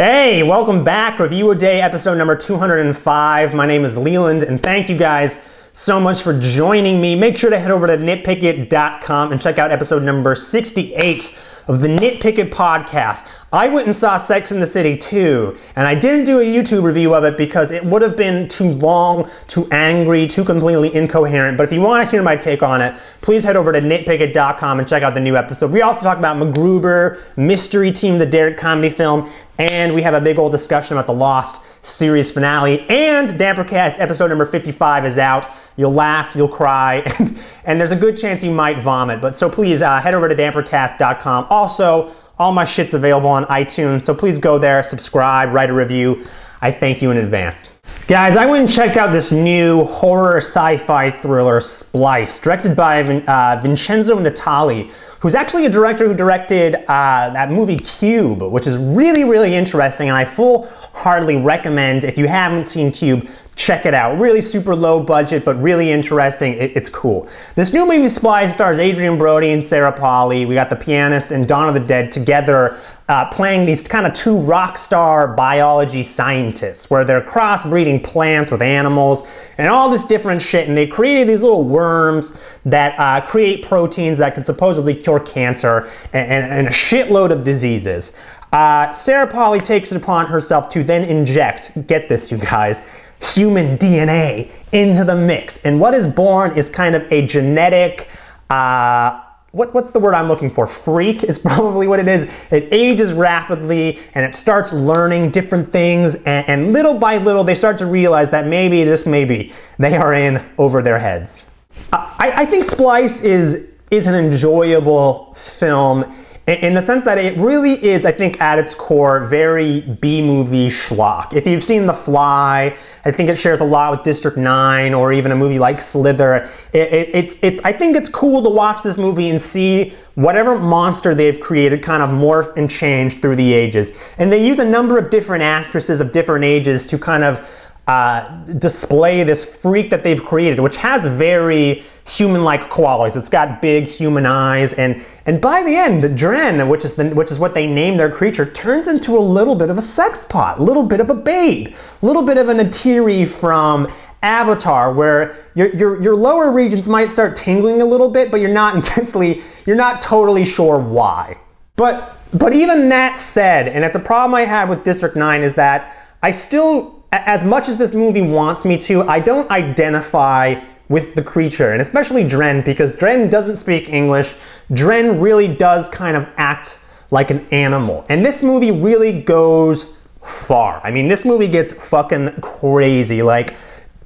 Hey, welcome back. Review a Day, episode number 205. My name is Leland, and thank you guys so much for joining me. Make sure to head over to nitpickit.com and check out episode number 68 of the Nitpick It podcast. I went and saw Sex and the City 2, and I didn't do a YouTube review of it because it would have been too long, too angry, too completely incoherent. But if you want to hear my take on it, please head over to nitpickit.com and check out the new episode. We also talk about MacGruber, Mystery Team, the Derek comedy film, and we have a big old discussion about the Lost series finale, and Dampercast episode number 55 is out. You'll laugh, you'll cry, and there's a good chance you might vomit. But so please head over to dampercast.com. Also, all my shit's available on iTunes, so please go there, subscribe, write a review. I thank you in advance. Guys, I went and checked out this new horror sci-fi thriller, Splice, directed by Vincenzo Natali, who's actually a director who directed that movie Cube, which is really, really interesting, and I full-heartedly recommend, if you haven't seen Cube, check it out. Really super low budget, but really interesting. It's cool. This new movie, Splice, stars Adrian Brody and Sarah Polley. We got the pianist and Dawn of the Dead together playing these kind of two rock star biology scientists, where they're crossbreeding plants with animals and all this different shit, and they created these little worms that create proteins that could supposedly cure cancer and a shitload of diseases. Sarah Polley takes it upon herself to then inject, get this you guys, human DNA into the mix. And what is born is kind of a genetic, what's the word I'm looking for? Freak is probably what it is. It ages rapidly and it starts learning different things, and little by little they start to realize that maybe, just maybe, they are in over their heads. I think Splice is an enjoyable film in the sense that it really is, I think, at its core, very B-movie schlock. If you've seen The Fly, I think it shares a lot with District 9, or even a movie like Slither. I think it's cool to watch this movie and see whatever monster they've created kind of morph and change through the ages. And they use a number of different actresses of different ages to kind of display this freak that they've created, which has very human-like qualities. It's got big human eyes, and by the end, Dren, which is what they name their creature, turns into a little bit of a sex pot, a little bit of a babe, a little bit of an Atiri from Avatar, where your lower regions might start tingling a little bit, but you're not totally sure why. But even that said, and it's a problem I had with District 9, is that I still, as much as this movie wants me to, I don't identify with the creature, and especially Dren, because Dren doesn't speak English. Dren really does kind of act like an animal. And this movie really goes far. I mean, this movie gets fucking crazy. Like,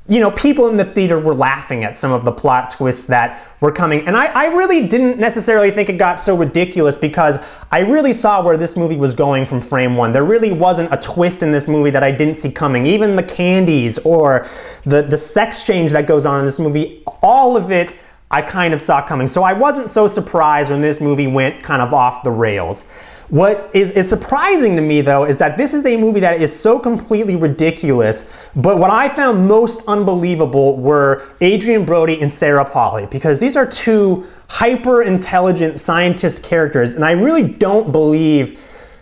you know, people in the theater were laughing at some of the plot twists that were coming. And I really didn't necessarily think it got so ridiculous, because I really saw where this movie was going from frame one. There really wasn't a twist in this movie that I didn't see coming. Even the candies or the sex change that goes on in this movie, all of it I kind of saw coming. So I wasn't so surprised when this movie went kind of off the rails. What is surprising to me, though, is that this is a movie that is so completely ridiculous, but what I found most unbelievable were Adrian Brody and Sarah Polley, because these are two hyper-intelligent scientist characters, and I really don't believe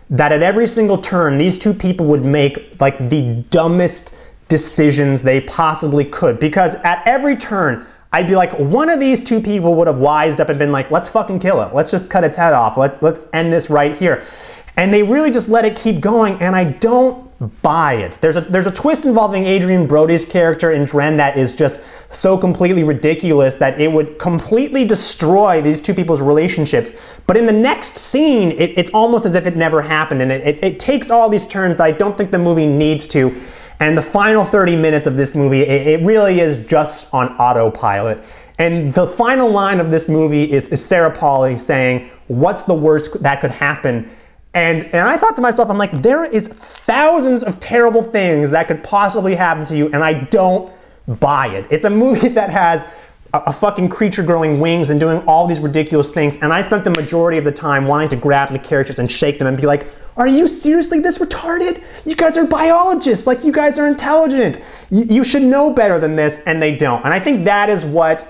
that at every single turn these two people would make like the dumbest decisions they possibly could, because at every turn I'd be like, one of these two people would have wised up and been like, let's fucking kill it. Let's just cut its head off. Let's end this right here. And they really just let it keep going, and I don't buy it. There's a twist involving Adrian Brody's character in Dren that is just so completely ridiculous that it would completely destroy these two people's relationships. But in the next scene, it's almost as if it never happened, and it takes all these turns I don't think the movie needs to. And the final 30 minutes of this movie, it really is just on autopilot. And the final line of this movie is Sarah Polley saying, "What's the worst that could happen?" And I thought to myself, I'm like, there is thousands of terrible things that could possibly happen to you, and I don't buy it. It's a movie that has a fucking creature growing wings and doing all these ridiculous things, and I spent the majority of the time wanting to grab the characters and shake them and be like, are you seriously this retarded? You guys are biologists, like, you guys are intelligent. You should know better than this, and they don't. And I think that is what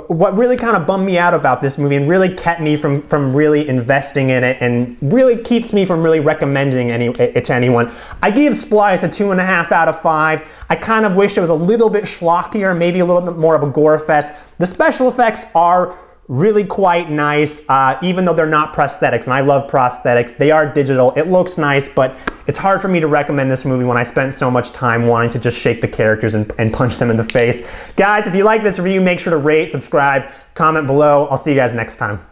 what really kind of bummed me out about this movie and really kept me from really investing in it and really keeps me from really recommending it to anyone. I gave Splice a 2.5 out of 5. I kind of wish it was a little bit schlockier, maybe a little bit more of a gore fest. The special effects are really quite nice, even though they're not prosthetics, and I love prosthetics. They are digital. It looks nice, but it's hard for me to recommend this movie when I spent so much time wanting to just shake the characters and punch them in the face. Guys, if you like this review, make sure to rate, subscribe, comment below. I'll see you guys next time.